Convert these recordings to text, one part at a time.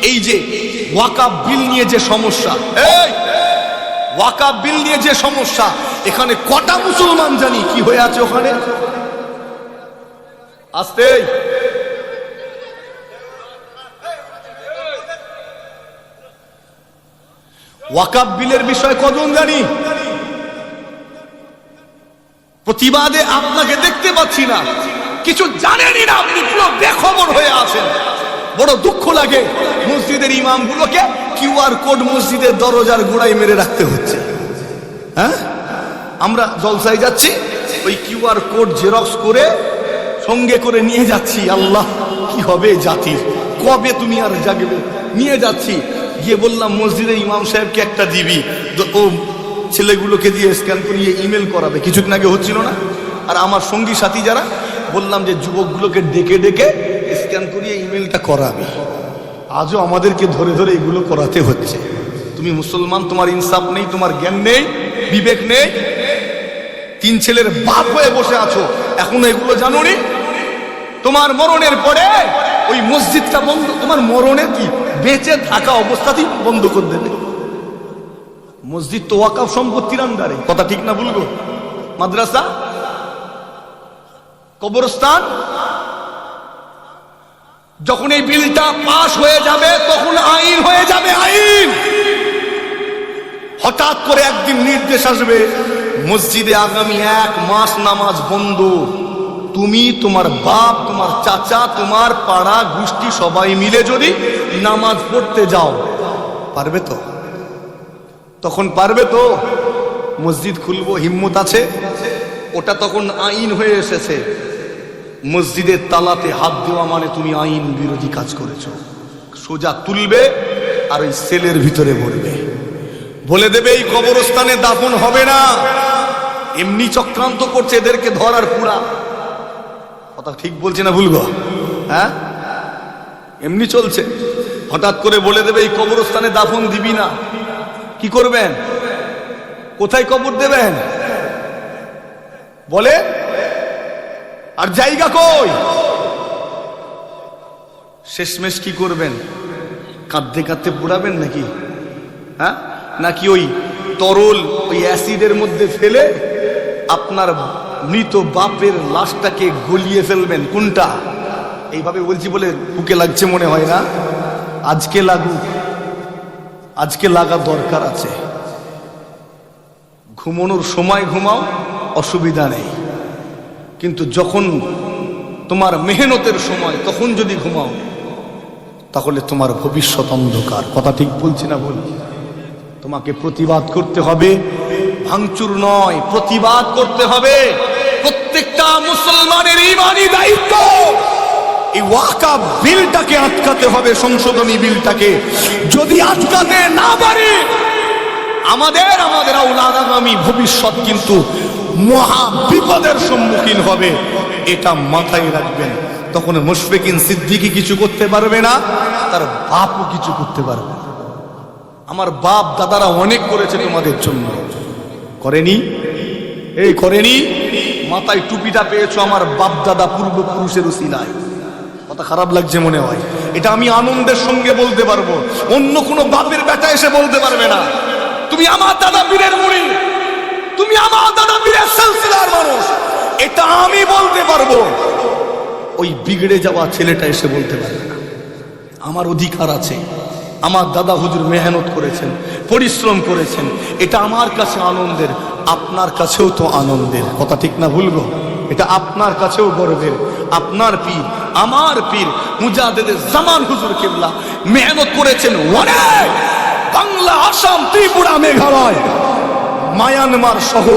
এই যে ওয়াকাফ বিল নিয়ে যে সমস্যা, এই ওয়াকাফ বিল নিয়ে যে সমস্যা, এখানে কটা মুসলমান জানি কি হয়ে আছে ওখানে? আস্তে ওয়াকাফ বিলের বিষয়ে কজন জানি? প্রতিবাদে আপনাকে দেখতে পাচ্ছি না, কিছু জানেনই না, আপনি পুরো বেখবর হয়ে আছেন। বড় দুঃখ লাগে, মসজিদের ইমামগুলোকে কিউআর কোড মসজিদের দরজার গোড়ায় মেরে রাখতে হচ্ছে। হ্যাঁ, আমরা জলসায় যাচ্ছি, ওই কিউআর কোড জেরক্স করে সঙ্গে করে নিয়ে যাচ্ছি। আল্লাহ, কি হবে জাতির, কবে তুমি আর জাগবে? নিয়ে যাচ্ছি, গিয়ে বললাম মসজিদের ইমাম সাহেবকে একটা দিবি, ও ছেলেগুলোকে দিয়ে স্ক্যান করিয়ে ইমেল করাবে। কিছুদিন আগে হচ্ছিল না? আর আমার সঙ্গী সাথী যারা, বললাম যে যুবকগুলোকে ডেকে ডেকে স্ক্যান করিয়ে ইমেলটা করাবে। আজও আমাদেরকে ধরে ধরে এগুলো করাতে হচ্ছে। তুমি মুসলমান, তোমার ইনসাফ নেই, তোমার জ্ঞান নেই, বিবেক নেই, 3 ছেলের বাপ হয়ে বসে আছো, এখনো এগুলো জানোনি? তোমার মরণের পরে ওই মসজিদটা বন্ধ, তোমার মরণে কি বেঁচে থাকা অবস্থাতেই বন্ধ করে দেবে। মসজিদ তো ওয়াকাফ সম্পত্তির আন্ডারে, কথা ঠিক না বলবো? মাদ্রাসা, কবরস্থান, যখন এই বিলটা পাস হয়ে যাবে তখন আইন হয়ে যাবে, আইন। হঠাৎ করে একদিন নির্দেশ আসবে, মসজিদে আগামী 1 মাস নামাজ বন্ধ। তুমি, তোমার বাপ, তোমার চাচা, তোমার পাড়া গোষ্ঠী সবাই মিলে যদি নামাজ পড়তে যাও, পারবে তো? তখন পারবে তো? মসজিদ খুলবো, হিম্মত আছে? ওটা তখন আইন হয়ে এসেছে। মসজিদের তালাতে হাত দেওয়া মানে তুমি আইন বিরোধী কাজ করেছো। সোজা তুলবে আর ওই সেলের ভিতরে ভরবে, বলে দেবে এই কবরস্থানে দাফন হবে না। এমনি চক্রান্ত করছে এদেরকে ধরার পুরা। কথা ঠিক বলছে না ভুল গো? হ্যাঁ, এমনি চলছে। হঠাৎ করে বলে দেবে এই কবরস্থানে দাফন দিবি না। কি করবেন? কোথায় কবর দেবেন বলে? আর জায়গা কই? শেষমেশ কি করবেন? কাঁদতে কাঁদতে পুড়াবেন নাকি? হ্যাঁ, নাকি ওই তরল ওই অ্যাসিডের মধ্যে ফেলে আপনার মৃত বাপের লাশটাকে গলিয়ে ফেলবেন? কোনটা? এইভাবে বলছি বলে বুকে লাগছে মনে হয় না? আজকে লাগুক, আজকে লাগা দরকার আছে। ঘুমানোর সময় ঘুমাও, অসুবিধা নেই, কিন্তু যখন তোমার মেহনতের সময় তখন যদি ঘুমাও তাহলে তোমার ভবিষ্যৎ অন্ধকার। কথা ঠিক বলছি না বল? তোমাকে প্রতিবাদ করতে হবে, ভাঙচুর নয়, প্রতিবাদ করতে হবে। প্রত্যেকটা মুসলমানের ঈমানি দায়িত্ব এই ওয়াকাফ বিলটাকে আটকাতে হবে, সংশোধনী বিলটাকে। যদি আটকাতে না পারে আমাদের আওলাদ আগামী ভবিষ্যৎ কিন্তু মহা বিপদের সম্মুখীন হবে, এটা মাথায় রাখবেন। তখন মুশফিকিন সিদ্দিকী কিছু করতে পারবে না, তার বাপও কিছু করতে পারবে না। আমার বাপ দাদারা অনেক করেছে তোমাদের জন্য, করেনি? এই করেনি? মাথায় টুপিটা পেয়েছো আমার বাপ দাদা পূর্বপুরুষের উসিলায়। কথা খারাপ লাগছে মনে হয়? এটা আমি আনন্দের সঙ্গে বলতে পারবো, অন্য কোনো বাপের বেটা এসে বলতে পারবে না। তুমি আমার দাদা পীরের মুড়ি, তুমি আমার দাদা পীরের সিলসিলার মানুষ, এটা আমি বলতে পারবো। ওই বিগড়ে যাওয়া ছেলেটা এসে বলতে পারবে না। আমার অধিকার আছে। আমার দাদা হুজুর মেহনত করেছেন, পরিশ্রম করেছেন, এটা আমার কাছে আনন্দের, আপনার কাছেও তো আনন্দের। কথা ঠিক না ভুলবো? এটা আপনার কাছেও গর্বের। আপনার পীর, আমার পীর মুজাদ্দেদে জামান হুজুর কিবলা মেহনত করেছেন অনেক। বাংলা, আসাম, ত্রিপুরা, মেঘালয়, মায়ানমার সহ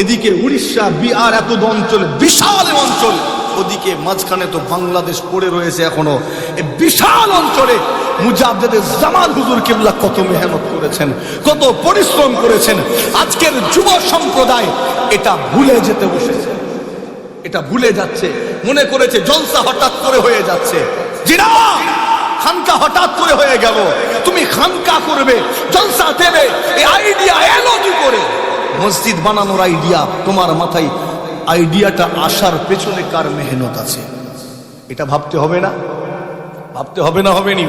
এদিকে উড়িষ্যা, বিহার, এত অঞ্চল, বিশাল অঞ্চল, ওদিকে মাঝখানে তো বাংলাদেশ পড়ে রয়েছে এখনো। এই বিশাল অঞ্চলে মুজাদ্দেদে জামান হুজুর কিবলা কত মেহনত করেছেন, কত পরিশ্রম করেছেন। আজকের যুব সম্প্রদায় এটা ভুলে যেতে বসেছে, এটা ভুলে যাচ্ছে, মনে করেছে জলসা হঠাৎ করে হয়ে যাচ্ছে। জিনা, খানকা হঠাৎ করে হয়ে গেল, তুমি খানকা করবে, জলসা দেবে, এই আইডিয়া এলো কি করে? মসজিদ বানানোর আইডিয়া তোমার মাথায়, আইডিয়াটা আসার পেছনে কার মেহনত আছে এটা ভাবতে হবে না? ভাবতে হবে না? হবে নি?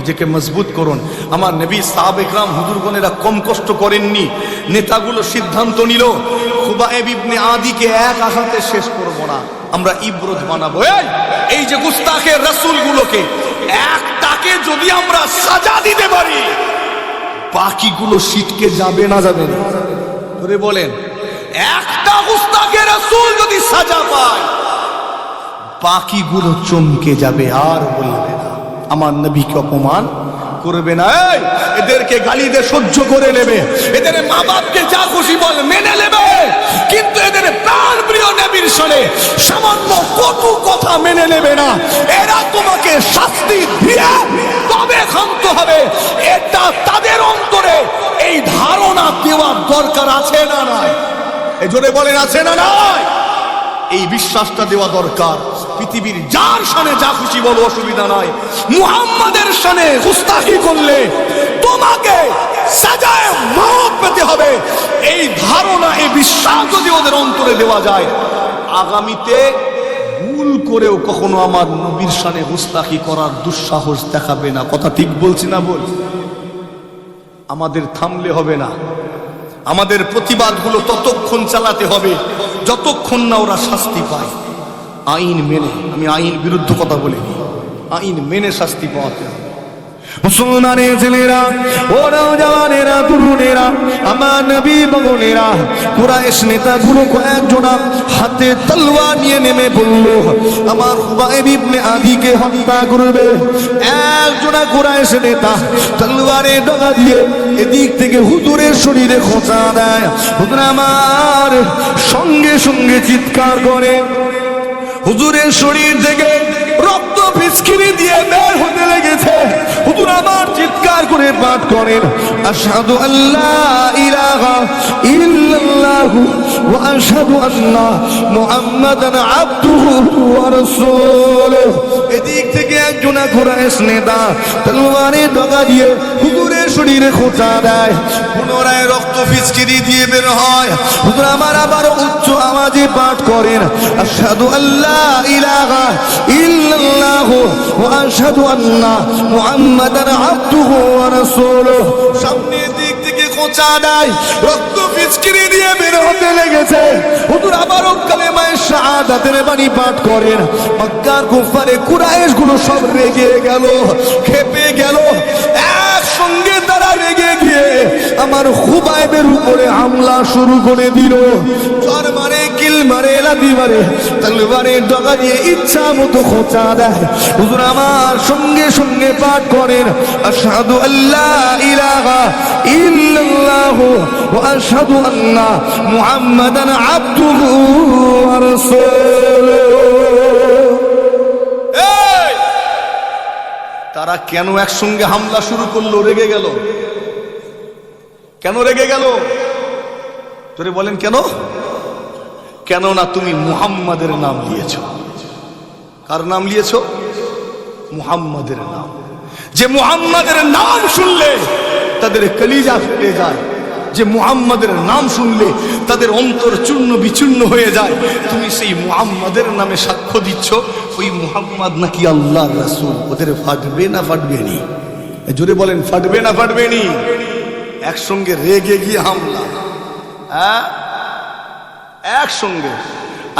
নিজেকে মজবুত করুন। আমার নবী সাহাবে کرام হুজুরগণেরা কম কষ্ট করেননি। নেতাগুলো সিদ্ধান্ত নিল খুবাইব ইবনে আদিকে এক আঘাতে শেষ করব না, আমরা ইবরত বানাবো। এই যে গুস্তাখের রাসূলগুলোকে একটাকে যদি আমরা সাজা দিতে পারি, বাকিগুলো সিটকে যাবে না যাবে না? ধরে বলেন, একটা গুস্তাখের রাসূল যদি সাজা পায়, বাকিগুলো চমকে যাবে আর বলবে না, আমার নবীকে অপমান করবে না। এদেরকে গালি দিয়ে সহ্য করে নেবে, এদের মা বাপকে যা খুশি বল মেনে নেবে, কিন্তু এদের প্রাণ প্রিয় নবীর শানে সামান্য কটু কথা মেনে নেবে না। এরা তোমাকে শাস্তি দিয়ে তবে ক্ষান্ত হবে। এটা তাদের অন্তরে এই ধারণা দেওয়ার দরকার আছে না নাই? এই জোরে বলেন, আছে না নাই? এই বিশ্বাসটা দেওয়া দরকার। পৃথিবীর যার শানে যা খুশি বলো, অসুবিধা নাই। মুহাম্মাদের শানে গুস্তাখি করলে তোমাকে সাজায়ে মওত পেতে হবে, এই ধারণা, এই বিশ্বাস যদি ওদের অন্তরে দেওয়া যায়, আগামীতে ভুল করেও কখনো আমার নবীর শানে গুস্তাখি করার দুঃসাহস দেখাবে না। কথা ঠিক বলছি না? বল। আমাদের থামলে হবে না, আমাদের প্রতিবাদগুলো ততক্ষণ চালাতে হবে যতক্ষণ না ওরা শাস্তি পায়। আইন মেনে, আমি আইন বিরুদ্ধ কথা বলিনি, আইন মেনে শাস্তি পাওয়াতে হবে। মুসলমানের ছেলেরা, ওরা জওয়ানেরা, তরুণেরা, আমার নবী বগনেরা, কুরাইশ নেতাগুলো কয়েকজনা হাতে তলোয়ার নিয়ে নেমে পড়ল আমার খুবাইব ইবনে আদিকে হত্যা করবে। একজনা কুরাইশ নেতা তলোয়ারে ডগা দিয়ে এদিক থেকে হুজুরের শরীরে খোঁচা দেয়। হুজুর আমার সঙ্গে সঙ্গে চিৎকার করে হুজুরের শরীর থেকে রক্ত ফিসকিরি দিয়ে বের হতে লেগেছে। হুজুর আমার চিৎকার করে পাঠ করেন, আশহাদু আল্লা ইলাহা ইল্লাল্লাহু ওয়া আশহাদু আন্না মুহাম্মাদান আবদুহু ওয়া রাসূলুহু। এদিক থেকে একজন কুরাইশ নেতা তলোয়ারে ডগা দিয়ে হুজুরের শরীরে খোঁচা দেয়, পুনরায় রক্ত ফিসকিরি দিয়ে বের হয়। হুজুর আমার আবার উচ্চ আওয়াজে পাঠ করেন, আশহাদু আল্লা ইলাহা ইল্লাল্লাহু ওয়া আশহাদু আন্না মুহাম্মাদান আবদুহু ওয়া রাসূলুহু। সামনের দিক থেকে খোঁচা দেয়, রক্ত ফিসকিরি দিয়ে বের হতে লেগেছে। হুজুর আবারও কালেমায়ে শাহাদাতের বাণী পাঠ করেন। মক্কার কুফারে কুরাইশ গুলো সব রেগে গেল, ক্ষেপে গেল। একসঙ্গে তারা রেগে গিয়ে আমার খুবাইবের উপরে হামলা শুরু করে দিল। চর মারে, কিল মারে, লাথি মারে, তলোয়ারে ডগা দিয়ে ইচ্ছা মতো খোঁচা দেয়। হুজুর আমার সঙ্গে সঙ্গে পাঠ করেন, আশহাদু আল্লা ইলাহা ইল্লাল্লাহু ওয়া আশহাদু আন্না মুহাম্মাদান আবদুহু ওয়া রাসূলুহু। তারা কেন একসঙ্গে হামলা শুরু করলো? রেগে গেল। কেন রেগে গেল? তোরে বলেন কেন? কেননা তুমি মুহাম্মাদের নাম নিয়েছ। কার নাম নিয়েছ? মুহাম্মাদের নাম। যে মুহাম্মাদের নাম শুনলে তাদের কলিজা ফেটে যায়, যে মুহাম্মাদের নাম শুনলে তাদের অন্তর চূর্ণ বিচূর্ণ হয়ে যায়। তুমি সেই মুহাম্মাদের নামে সাক্ষ্য দিচ্ছ, ওই মুহাম্মাদ নাকি আল্লাহর রাসূল। ওদের ফাটবে না ফাটবে নি? জোরে বলেন, ফাটবে না ফাটবে নি? একসঙ্গে রেগে গিয়ে হামলা, হ্যাঁ, একসঙ্গে।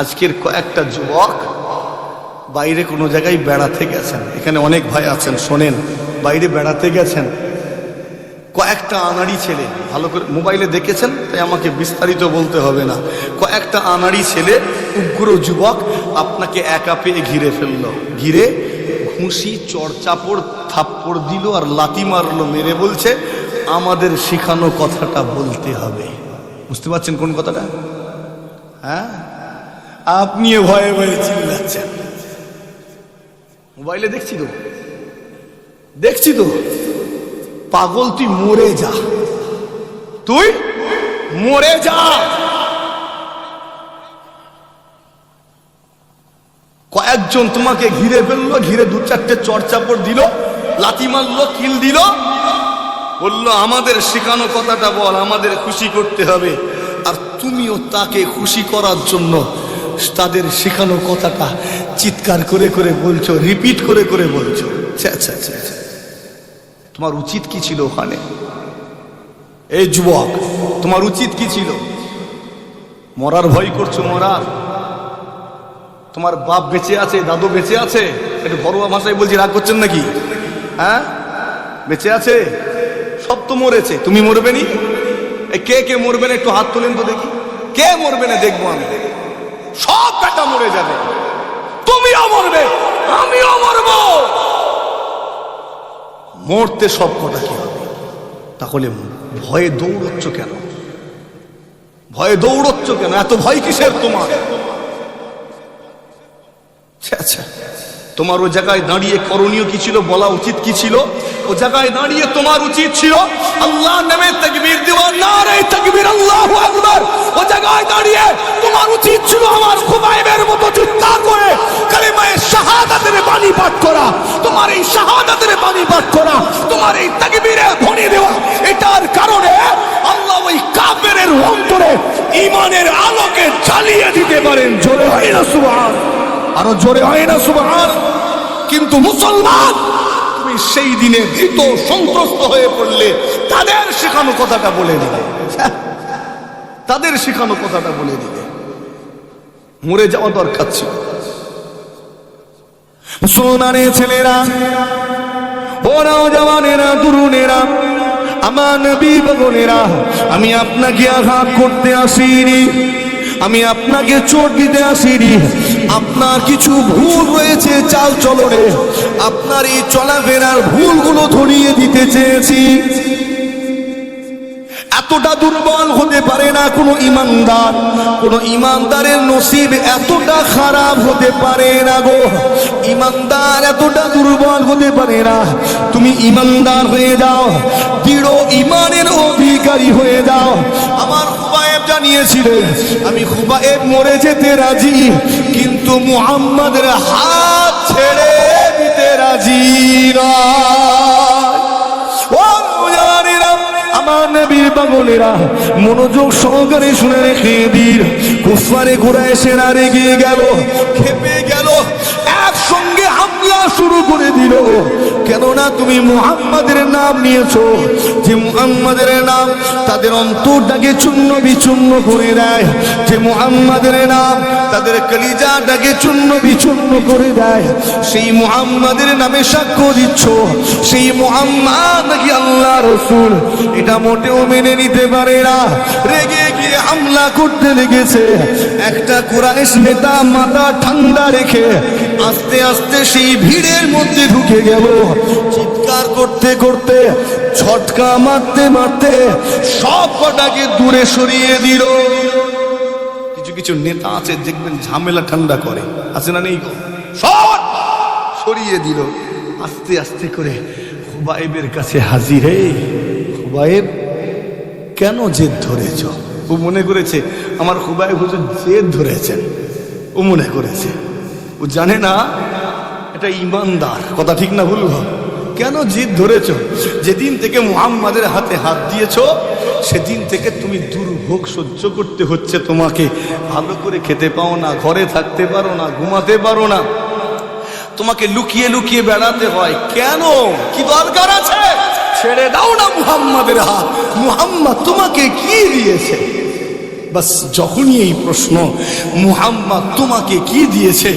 আজকের কয়েকটা যুবক বাইরে কোনো জায়গায় বেড়াতে গেছেন, এখানে অনেক ভাই আছেন, শোনেন, বাইরে বেড়াতে গেছেন, কয়েকটা আনাড়ি ছেলে, ভালো করে মোবাইলে দেখেছেন তাই আমাকে বিস্তারিত বলতে হবে না, কয়েকটা আনাড়ি ছেলে, উগ্র যুবক আপনাকে একা পেয়ে ঘিরে ফেললো। ঘিরে ঘুষি, চড়চাপড়, থাপ্পড় দিল আর লাথি মারলো, মেরে বলছে আমাদের শিখানো কথাটা বলতে হবে। বুঝতে পারছেন কোন কথাটা? হ্যাঁ, আপনিও ভয়ে ভয়ে চিল্লাচ্ছেন। মোবাইলে দেখছি তো, দেখছি তো। পাগল, তুই মরে যা, তুই মরে যা। কয়েকজন তোমাকে ঘিরে ফেললো, ঘিরে দু চারটে চড়চাপড় দিল, লাথি মারলো, কিল দিল, বললো আমাদের শেখানো কথাটা বল, আমাদের খুশি করতে হবে। আর তুমিও তাকে খুশি করার জন্য তাদের শেখানো কথাটা চিৎকার করে করে বলছো, রিপিট করে করে বলছো। আচ্ছা আচ্ছা আচ্ছা, তোমার উচিত কি ছিল ওখানে? এই যুবক, তোমার উচিত কি ছিল? মরার ভয় করছো? মরার? তোমার বাপ বেঁচে আছে, দাদু বেঁচে আছে? একটু ঘরোয়া ভাষায় বলছি, রাগ করছেন নাকি? হ্যাঁ, বেঁচে আছে? সব তো মরেছে, তুমি মরবে নি? কে কে মরবে না একটু হাত তোলেন তো দেখি। কে মরবে না দেখবো আমি। সব কাটা মরে যাবে, তুমিও মরবে, আমিও মরবো। মরতে সব কটা কি হবে? তাহলে ভয়ে দৌড়চ্ছ কেন? ভয়ে দৌড়চ্ছ কেন? এত ভয় কিসের তোমার? আচ্ছা, তোমার ও জায়গায় দাঁড়িয়ে করণীয় কি ছিল, বলা উচিত কি ছিল? ও জায়গায় দাঁড়িয়ে তোমার উচিত ছিল আল্লাহর নামে তাকবীর দেওয়া, নারে তাকবীর, আল্লাহু আকবার। ও জায়গায় দাঁড়িয়ে তোমার উচিত ছিল আমার খুবাইবের মতো চিৎকার করে কালিমায়ে শাহাদাতের বাণী পাঠ করা। তোমার এই শাহাদাতের বাণী পাঠ করা, তোমার এই তাকবীরে ধ্বনি দেওয়া, এটার কারণে আল্লাহ ওই কাফেরের অন্তরে ঈমানের আলোকে জ্বালিয়ে দিতে পারেন। জোরে হয় না সুবহান? আরো জোরে হয় না সুবহান? কিন্তু মুসলমান, তুমি সেই দিনে ভীত সন্ত্রস্ত হয়ে পড়লে তাদের শেখানো কথাটা বলে দিলে। তাদের শেখানো কথাটা বলে দিলে। মরে যাওয়া দরকার ছিল। মুসলমানের ছেলেরা, ওরাও জওয়ানেরা, তরুণেরা, আমার নবী বগনেরা, আমি আপনাকে আঘাত করতে আসিনি, আমি আপনাকে চোট দিতে আসিনি। আপনার কিছু ভুল রয়েছে চাল চলনে, আপনার এই চলাফেরার ভুলগুলো ধরিয়ে দিতে চেয়েছি। এতটা দুর্বল হতে পারে না কোনো ইমানদার, কোনো ইমানদারের নসিব এতটা খারাপ হতে পারে না গো। ইমানদার এতটা দুর্বল হতে পারে না। তুমি ইমানদার হয়ে যাও, দৃঢ় ইমানের অধিকারী হয়ে যাও। আমার খুবাইব জানিয়েছিলেন, আমি খুবাইব মরে যেতে রাজি, কিন্তু মুহাম্মাদের হাত ছেড়ে দিতে রাজি না। আমার নবীর পাগলেরা, মনোযোগ সহকারে শুনে রেখে দিন। কুফারে কুরাইশেরা রেগে গেল, খেপে গেল, একসঙ্গে হামলা শুরু করে দিল। কেননা তুমি মুহাম্মাদের নাম নিয়েছো, যে মুহাম্মাদের নাম তাদের অন্তরটাকে চূর্ণ বিচূর্ণ করে দেয়, যে মুহাম্মাদের নাম তাদের কলিজাটাকে চূর্ণ বিচূর্ণ করে দেয়। সেই মুহাম্মাদের নামে সাক্ষ্য দিচ্ছ সেই মুহাম্মদ নাকি আল্লাহ রসুল, এটা মোটেও মেনে নিতে পারে না। রেগে গিয়ে হামলা করতে লেগেছে। একটা কুরাইশ নেতা মাথা ঠান্ডা রেখে আস্তে আস্তে সেই ভিড়ের মধ্যে ঢুকে গেল। চিৎকার করতে করতে, ঝটকা মারতে মারতে সব কটাকে দূরে সরিয়ে দিল। কিছু কিছু নেতা আছে দেখবেন ঝামেলা ঠান্ডা করে, আছে না নেই? সব সরিয়ে দিল। আস্তে আস্তে করে খুবাইবের কাছে হাজির। হে খুবাইব, কেন জেদ ধরেছ? ও মনে করেছে আমার খুবাইব হুজুর জেদ ধরেছেন, ও মনে করেছে। ও জানে না এটা ইমানদার, কথা ঠিক না ভুল? কেন জেদ ধরেছ? যেদিন থেকে মুহাম্মাদের হাতে হাত দিয়েছ সেদিন থেকে তুমি দুর্ভোগ সহ্য করতে হচ্ছে তোমাকে। ভালো করে খেতে পাও না, ঘরে থাকতে পারো না, ঘুমাতে পারো না, তোমাকে লুকিয়ে লুকিয়ে বেড়াতে হয়। কেন? কি দরকার আছে? ছেড়ে দাও না মুহাম্মাদের হাত। মুহাম্মদ তোমাকে কি দিয়েছে? বাস যখনই এই প্রশ্ন, মুহাম্মদ তোমাকে কি দিয়েছে,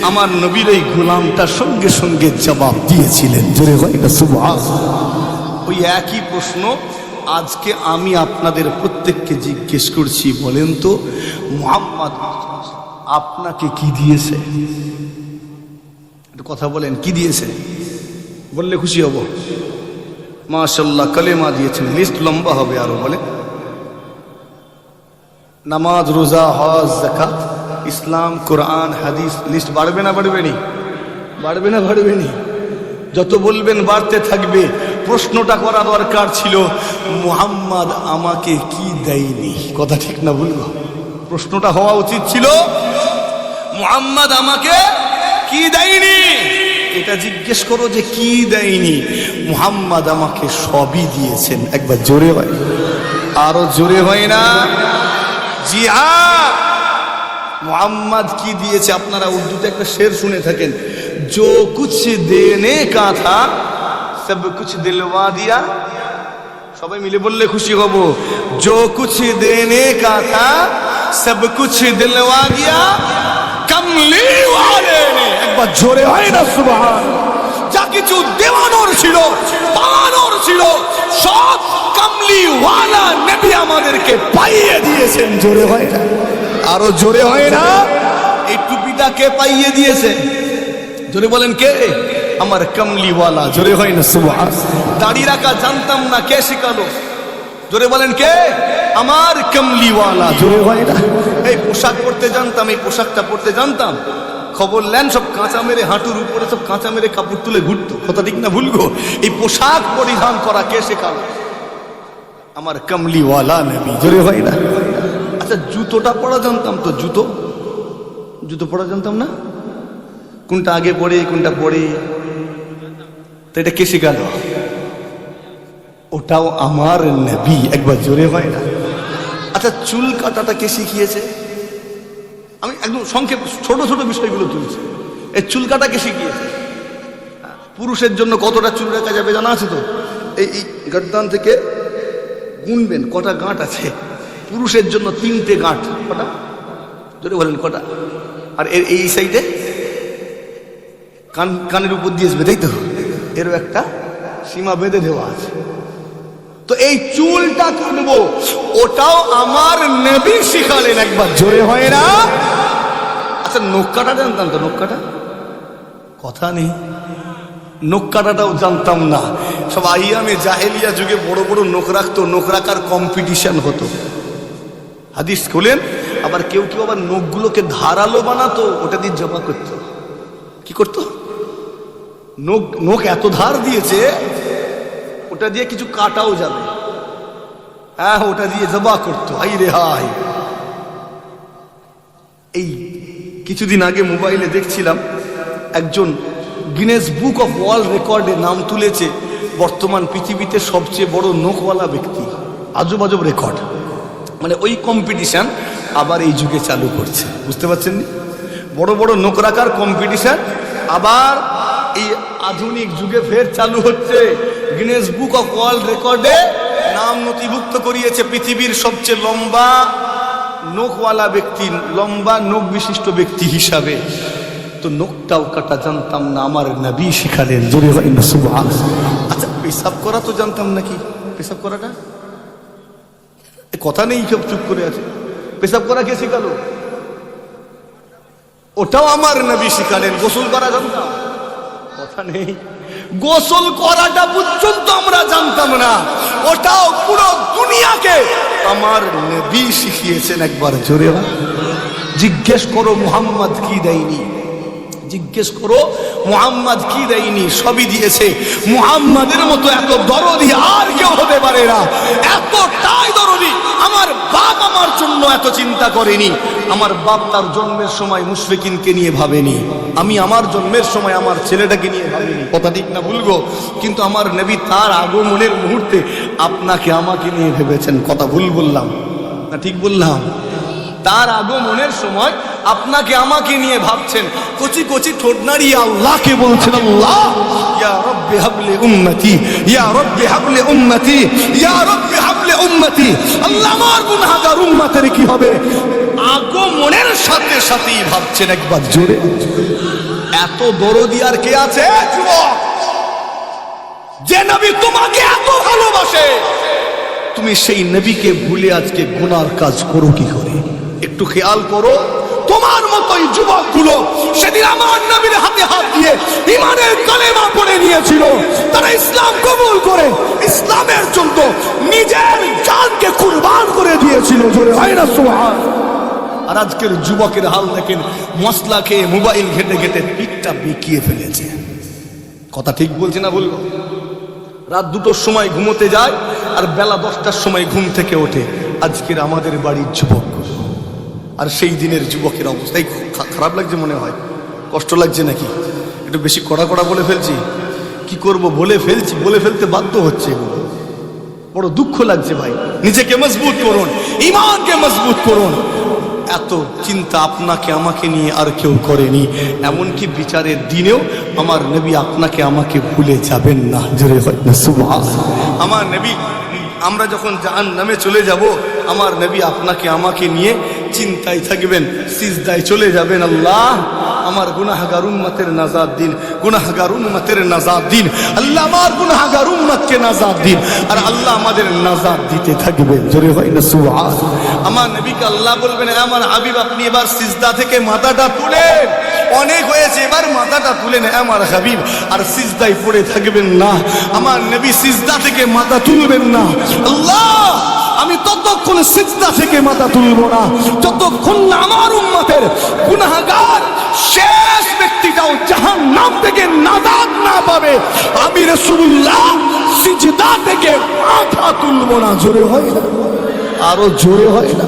আমার নবীর এই গোলামটা সঙ্গে সঙ্গে জবাব দিয়েছিলেন। জোরে হয় না সুবহানাল্লাহ? ওই একই প্রশ্ন আজকে আমি আপনাদের প্রত্যেককে জিজ্ঞেস করছি। বলেন তো, মুহাম্মদ আপনাকে কি দিয়েছে? একটু কথা বলেন, কি দিয়েছে? বললে খুশি হব। মাশাআল্লাহ, কালেমা দিয়েছেন, লিস্ট লম্বা হবে আরো। বলে নামাজ, রোজা, হজ, যাকাত, ইসলাম, কোরআন, হাদিস, লিস্ট বাড়বে না বাড়বে নি? বাড়বে না বাড়বে নি? যত বলবেন বাড়তে থাকবে। প্রশ্নটা করা দরকার ছিল, মুহাম্মদ আমাকে কি দেয়নি? কথা ঠিক না বলবো? প্রশ্নটা হওয়া উচিত ছিল, মুহাম্মদ আমাকে কি দেয়নি? এটা জিজ্ঞেস করো যে কি দেয়নি। মুহাম্মদ আমাকে সবই দিয়েছেন। একবার জোরে হয়, আরো জোরে হয় না? জি হ্যাঁ, মুহাম্মদ কি দিয়েছে? আপনারা উর্দুতে একটা শের শুনে থাকেন, जो कुछ देने का था সব কুছ দিলওয়া দিয়া, সবাই মিলে বললে খুশি হব। जो कुछ देने का था सब कुछ दिलवा दिया कमली वाले ने। একবার জোরে হয় না সুবহান। যা কিছু দেওয়ানোর ছিল, পাওয়ানোর ছিল, সব কমলি ওয়ালা নবী আমাদেরকে পাইয়ে দিয়েছেন। জোরে হয় না, আরো জোরে হয় না। এই টুপিটা কে পাইয়ে দিয়েছে? জোরে বলেন কে? আমার কমলি ওয়ালা। জোরে হয় না সুবহান। দাড়ি রাখা জানতাম না, কে শিখালো? জোরে বলেন কে? আমার কমলি ওয়ালা। জোরে হয় না। এই পোশাক পরতে জানতাম, এই পোশাকটা পরতে জানতাম, খবর নেন সব কাঁচা মেরে, হাঁটুর উপরে সব কাঁচা মেরে কাপড় তুলে ঘুরতো। কথা ঠিক না ভুল গো? এই পোশাক পরিধান করা কে শেখালো? আমার কমলি ওয়ালা নবী। জোরে হয় না। আচ্ছা জুতোটা পরা জানতাম তো, জুতো পরা জানতাম না, কোনটা আগে পড়ে কোনটা পড়ে, তো এটা কে শেখালো? ওটাও আমার নবী। একবার জোরে হয় না। আচ্ছা চুল কাটাটা কে শিখিয়েছে? আমি একদম সংক্ষেপ ছোট ছোট বিষয়গুলো তুলছি। এই চুল কাটা কে শিখিয়েছে? পুরুষের জন্য কতটা চুল রাখা যাবে জানা আছে তো? এই গর্দান থেকে গুনবেন কটা গাঁট আছে। পুরুষের জন্য 3টে গাঁট। কটা? জোরে বলেন কটা? আর এর এই সাইডে কানের উপর দিয়ে আসবে, তাই তো? এরও একটা সীমা বেঁধে দেওয়া আছে। তো এই চুলটা কাটবো, ওটাও আমার নবী শিখালেন। একবার জোরে হয় না। আচ্ছা নখ কাটা জানতাম তো? নখ কাটা কথা নেই, নখ কাটাটাও জানতাম না। সব আইয়ামে জাহেলিয়া যুগে বড় বড় নখ রাখতো, নখ রাখার কম্পিটিশন হতো। হাদিস খোলেন। আবার কেউ কেউ আবার নখগুলোকে ধারালো বানাতো, ওটা দিয়ে জমা করতো। কি করতো? নখ এত ধার দিয়েছে, ওটা দিয়ে কিছু কাটাও যাবে। হ্যাঁ, ওটা দিয়ে জবা করতো। হাই রে হাই। এই কিছুদিন আগে মোবাইলে দেখছিলাম, একজন গিনেস বুক অফ ওয়ার্ল্ড রেকর্ডে নাম তুলেছে বর্তমান পৃথিবীতে সবচেয়ে বড় নখওয়ালা ব্যক্তি। আজব আজব রেকর্ড। মানে ওই কম্পিটিশন আবার এই যুগে চালু করছে, বুঝতে পারছেন? বড় বড় নখ রাখার কম্পিটিশন আবার এই আধুনিক যুগে ফের চালু হচ্ছে। গিনেস বুক অফ ওয়ার্ল্ড রেকর্ডে নাম নথিভুক্ত করিয়েছে পৃথিবীর সবচেয়ে লম্বা নখওয়ালা ব্যক্তি, লম্বা নখ বিশিষ্ট ব্যক্তি হিসাবে। তো নখটাও কাটা জানতাম না, আমার নবী শিখালেন। জোরে হয় না সুবহানাল্লাহ। আচ্ছা পেশাব করা তো জানতাম নাকি? পেশাব করাটা কথা নেই, সব চুপ করে আছে। পেশাব করা কে শিখালো? ওটাও আমার নবী শিখালেন। গোসল করা জানতাম? কথা নেই। গোসল করাটা পর্যন্ত আমরা জানতাম না, ওটাও পুরো দুনিয়াকে আমার নবী শিখিয়েছেন। একবার জোরে হয়। জিজ্ঞেস করো মুহাম্মদ কি দেয়নি, জিজ্ঞেস করো মুহাম্মদ কি দেয়নি, সবই দিয়েছে। মুহাম্মাদের মতো এত দরদি আর কেউ হতে পারে না। এতটাই দরদি। আমার বাপ আমার জন্য এত চিন্তা করেনি। আমার বাপ তার জন্মের সময় মুশরিকিনকে নিয়ে ভাবেনি, আমি আমার জন্মের সময় আমার ছেলেটাকে নিয়ে ভাবিনি। কথা ঠিক না ভুলবো? কিন্তু আমার নবী তার আগমনের মুহূর্তে আপনাকে আমাকে নিয়ে ভেবেছেন। কথা ভুল বললাম না ঠিক বললাম? তার আগমনের সময় আপনাকে আমাকে নিয়ে ভাবছেন। কচি কচি ঠোঁট নাড়িয়ে আল্লাহকে বলছেন, আল্লাহ ইয়া রাব্বি হাবলি উম্মতি, ইয়া রাব্বি হাবলি উম্মতি, ইয়া রাব্বি হাবলি উম্মতি। আল্লাহ আমার গুনাহগার উম্মতের কি হবে? আগমনের সাথে সাথেই ভাবছেন। একবার জোরে। এত দরদি আর কে আছে যুবক? যে নবী তোমাকে এত ভালোবাসে, তুমি সেই নবীকে ভুলে আজকে গুনার কাজ করো কি করে? একটু খেয়াল করো। তোমার মতোই যুবকগুলো সেদিন আমার নবীর হাতে হাত দিয়ে ঈমানের কালেমা পড়ে নিয়েছিল। তারা ইসলাম কবুল করে ইসলামের জন্য নিজের জানকে কুরবান করে দিয়েছিল। জোরে হয় না সুবহানাল্লাহ। আর আজকের যুবকের হাল দেখেন, মশলা খেয়ে মোবাইল ঘেটে ঘেটে পিঠটা বেঁকিয়ে ফেলেছে। কথা ঠিক বলছি না বলবো? রাত 2টোর সময় ঘুমোতে যায় আর বেলা 10টার সময় ঘুম থেকে ওঠে আজকের আমাদের বাড়ির যুবক। আর সেই দিনের যুবকের অবস্থাই খারাপ লাগছে মনে হয়। কষ্ট লাগছে নাকি? একটু বেশি কড়া কড়া বলে ফেলছি, কি করব? বলে ফেলছি, বলে ফেলতে বাধ্য হচ্ছে। বড় দুঃখ লাগছে ভাই। নিজেকে মজবুত করুন, ঈমানকে মজবুত করুন। এত চিন্তা আপনাকে আমাকে নিয়ে আর কেউ করেনি। এমনকি বিচারের দিনেও আমার নবী আপনাকে আমাকে ভুলে যাবেন না। জোরে হয় না সুবহানাল্লাহ। আমার নবী, আমরা যখন জাহান্নামে চলে যাব, আমার নবী আপনাকে আমাকে নিয়ে চিন্তায় থাকবেন, সিজদায় চলে যাবেন, আল্লাহ আমার গুনাহগার উম্মতের নাজাত দিন, গুনাহগার উম্মতের নাজাত দিন, আল্লাহ আমার গুনাহগার উম্মতকে নাজাত দিন। আর আল্লাহ আমাদের নাজাত দিতে থাকবেন। জোরে হয় না সুবহানাল্লাহ। আমার নবীকে আল্লাহ বলবেন, আমার হাবিব আপনি এবার সিজদা থেকে মাথাটা তুলেন, অনেক হয়েছে, এবার মাথাটা তুলেন আমার হাবিব। আর সিজদায় পড়ে থাকবেন না, আমার নবী সিজদা থেকে মাথা তুলবেন না। আল্লাহ আমি ততক্ষণ সিজদা থেকে মাথা তুলব না যতক্ষণ না আমার উম্মতের গুনাহগার শেষ ব্যক্তিটাও জাহান্নাম থেকে নাজাত না পাবে। আমি রাসূলুল্লাহ সিজদা থেকে মাথা তুলব না। জোরে হয় না, আরো জোরে হয় না।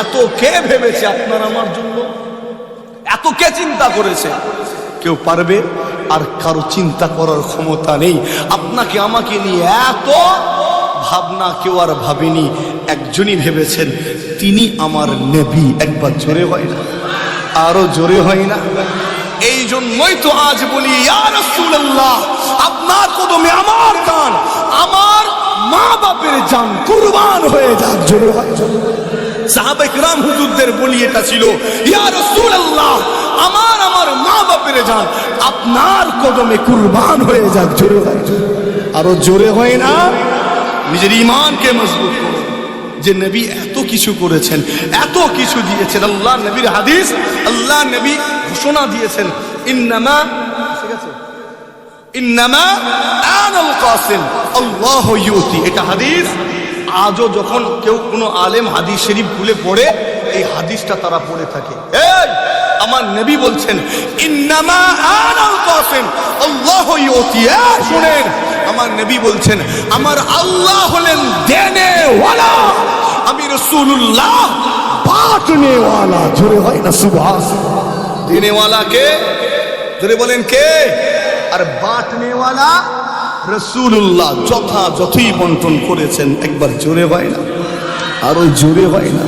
এত কে ভেবেছে আপনার আমার জন্য, এত কে চিন্তা করেছে? কেউ পারবে? আর কারো চিন্তা করার ক্ষমতা নেই। আপনাকে আমাকে নিয়ে এত ভাবনা কেউ আর ভাবেনি, একজনই ভেবেছেন, তিনি আমার নবী। একবার জোরে হয় না, আরো জোরে হয় না। এই জন্যই তো আজ বলি, ইয়া রাসূলুল্লাহ আপনার কদমে আমার জান, আমার মা বাপের জান কুরবান হয়ে যাক। জোরে হয়। সাহাবা ইকরাম হুজুরদের বলি এটা ছিল, ইয়া রাসূলুল্লাহ আমার মা বাপের জান আপনার কদমে কুরবান হয়ে যাক। জোরে হয়, আরো জোরে হয় না। নিজের ঈমানকে মজবুত করুন যে নবী এত কিছু করেছেন, এত কিছু দিয়েছেন। আল্লাহ নবীর হাদিস, আল্লাহ নবী ঘোষণা দিয়েছেন, ইন্নামা আনাল কাসিম আল্লাহু ইউতি। এটা হাদিস। আজও যখন কেউ কোনো আলেম হাদিস শরীফ ভুলে পড়ে, এই হাদিসটা তারা পড়ে থাকে। এই আমার নবী বলছেন, ইন্নামা আনাল কাসিম আল্লাহু ইউতি। শুনেন, আমার নবী বলছেন, আমার আল্লাহ হলেন দেনেওয়ালা, আমি রাসূলুল্লাহ বাঁটনেওয়ালা। জোরে হয় না সুবহানাল্লাহ। দেনেওয়ালা কে? জোরে বলেন কে? আর বাঁটনেওয়ালা রাসূলুল্লাহ যথাযথই বন্টন করেছেন। একবার জোরে হয় না, আরো জোরে হয় না।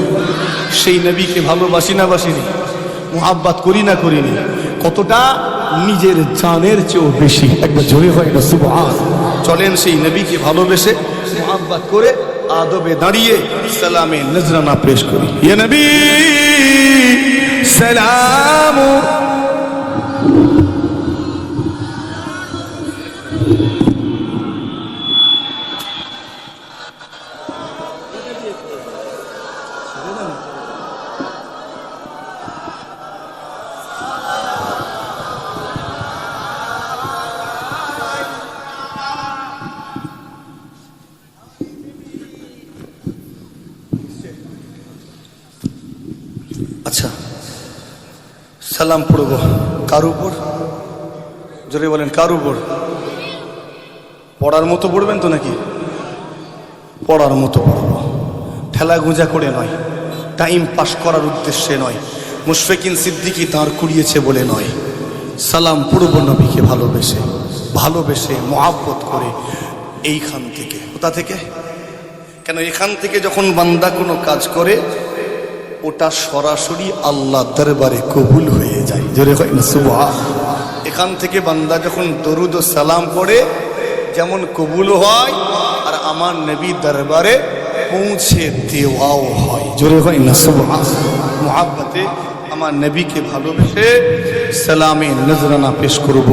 সেই নবীকে ভালোবাসি না বাসিনি, মুহাব্বত করি না করিনি? কতটা? নিজের জানের চেয়েও বেশি। একবার জোরে হয় না সুবহানাল্লাহ। চলেন সেই নবীকে ভালোবেসে মুহাব্বত করে আদবে দাঁড়িয়ে সালামে নজরানা পেশ করি। ইয়া নবী সালাম। আচ্ছা, সালাম পড়ব কার উপর? জোরে বলেন, কার উপর? পড়ার মতো পড়বেন তো নাকি? পড়ার মতো পড়ব, ঠেলা গুঁজা করে নয়, টাইম পাস করার উদ্দেশ্যে নয়, মুশফিকিন সিদ্দিকী দাঁড় করিয়েছে বলে নয়। সালাম পড়ব নবীকে ভালোবেসে, ভালোবেসে মুহাব্বত করে। এইখান থেকে, কোথা থেকে? কেন এখান থেকে যখন বান্দা কোনো কাজ করে, ওটা সরাসরি আল্লাহ দরবারে কবুল হয়ে যায়। জোরে হয় না সুবহানাল্লাহ। এখান থেকে বান্দা যখন দরুদ ও সালাম পড়ে, যেমন কবুল হয় আর আমার নবী দরবারে পৌঁছে দেওয়াও হয়। জোরে হয় না সুবহানাল্লাহ। মুহাব্বতে আমার নবীকে ভালোবেসে সালামে নজরানা পেশ করব।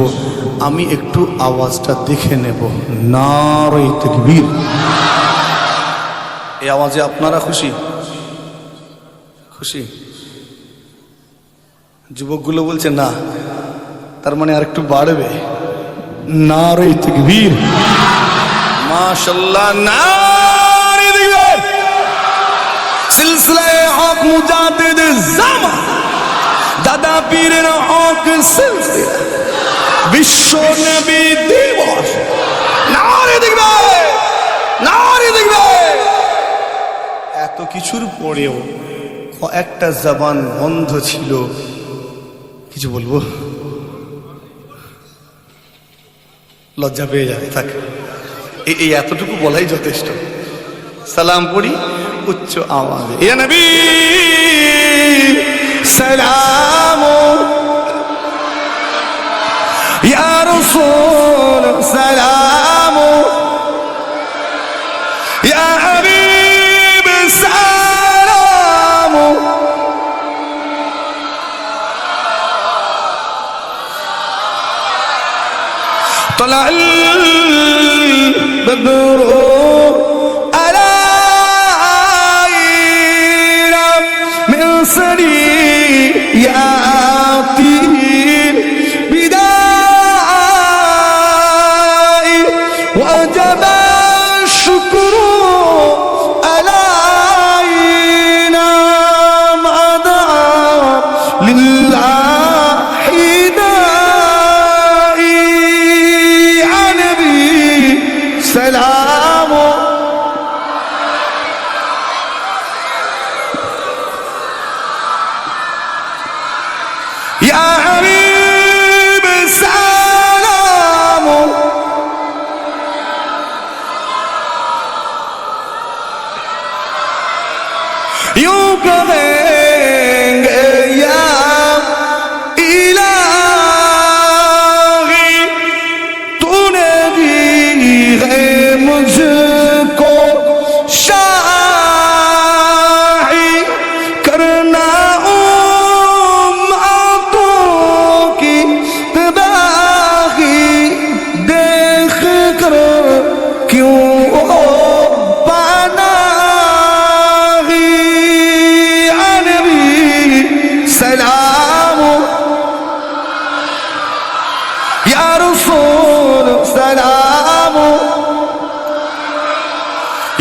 আমি একটু আওয়াজটা দেখে নেব। নারে তাকবীর। এই আওয়াজে আপনারা খুশি? খুশি? যুবকগুলো বলছে না, তার মানে আর একটু বাড়বে। নারে তাকবীর, মাশাআল্লাহ। নারে তাকবীর। সিলসিলায়ে হক মুজাদ্দিদ জামান, দাদা পীরের হক সিলসিলা, বিশ্ব নবী দিবস। নারে তাকবীর, নারে তাকবীর। এত কিছুর পরেও একটা জবান বন্ধ ছিল। কিছু বলবো? লজ্জা পেয়ে যাবে। থাক, এই এতটুকু বলাই যথেষ্ট। সালাম পড়ি, উচ্চ আওয়াজে, ইয়া নবী সালাম, ইয়া রাসূল সালাম, ইয়া হাবিব সালাম। طلع البدر علينا من ثنيات البداء وجب الشكر علينا ما دعا لله سلام. يا حبيب سلام. يوں کہیں گے یا الہی تو نے دی ہے مجھ کو شاہی کرنا امتوں کی تباہی دیکھ کر کیوں پناہی یا نبی سلام یا رسول سلام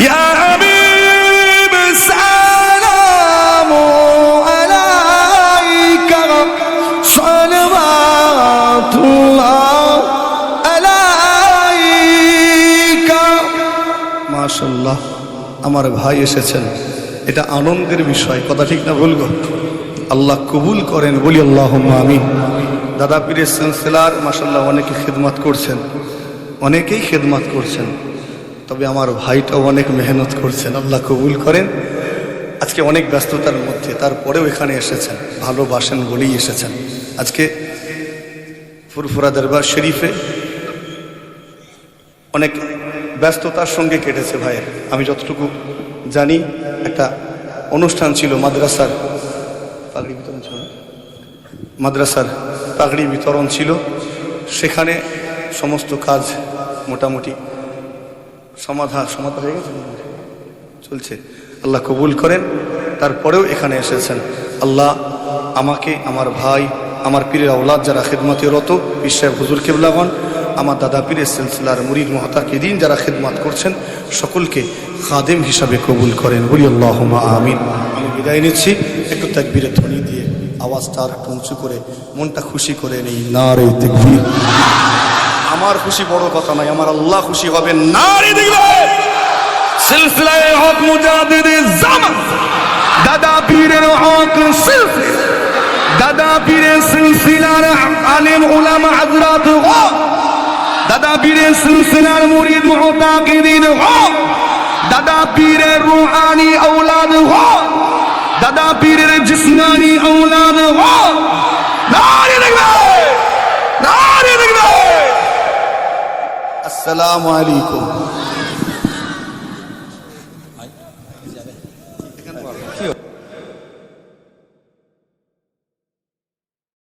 يا حبيب سلام عليك صلوات الله عليك মাশাআল্লাহ। আমার ভাই এসেছেন, এটা আনন্দের বিষয়, কথা ঠিক না ভুল গো? আল্লাহ কবুল করেন, বলি আল্লাহুম্মা আমিন। দাদা পীরের সিলসিলার মাশাআল্লাহ অনেকে খিদমত করছেন, অনেকেই খিদমত করছেন, তবে আমার ভাইটাও অনেক মেহনত করছেন, আল্লাহ কবুল করেন। আজকে অনেক ব্যস্ততার মধ্যে তারপরেও এখানে এসেছেন, ভালোবাসেন বলেই এসেছেন। আজকে ফুরফুরা দরবার শরীফে অনেক ব্যস্ততার সঙ্গে কেটেছে ভাইয়ের। আমি যতটুকু জানি একটা অনুষ্ঠান ছিল, মাদ্রাসার পাগড়ি বিতরণ ছিল, মাদ্রাসার পাগড়ি বিতরণ ছিল, সেখানে সমস্ত কাজ মোটামুটি সমাধান হয়ে গেছে, চলছে। আল্লাহ কবুল করেন। তারপরেও এখানে এসেছেন। আল্লাহ আমাকে, আমার ভাই, আমার পীরের আওলাদ যারা খিদমতে রত, পীর সাহেব হুজুর কিবলাগণ, আমার দাদা পীরের সিলসিলার মুরিদ মুহতাকিদিন যারা খিদমত করছেন, সকলকে খাদেম হিসাবে কবুল করেন, বলি আল্লাহুম্মা আমিন। আমি বিদায় নিচ্ছি, একটু তাকবীরে ধ্বনি দিয়ে আওয়াজটা আর একটু উঁচু করে মনটা খুশি করে নেই। নারে তাকবীর। আমার খুশি বড় কথা নয়, আমার আল্লাহ খুশি হবেন। নারে তাকবীর। সিলসিলায়ে হক মুজাদ্দিদে জামান, দাদা পীরের হক সিলসিলা, দাদা পীরের সিলসিলার আলেম উলামা হযরত হক, দাদা পীরের সিলসিলার মুরিদ মুহতাকিদিন হক, দাদা পীরের রূহানি আওলাদ হক, দাদা পীরের জিসমানি আওলাদ হক। নারে তাকবীর, নারে তাকবীর। আসসালামু আলাইকুম।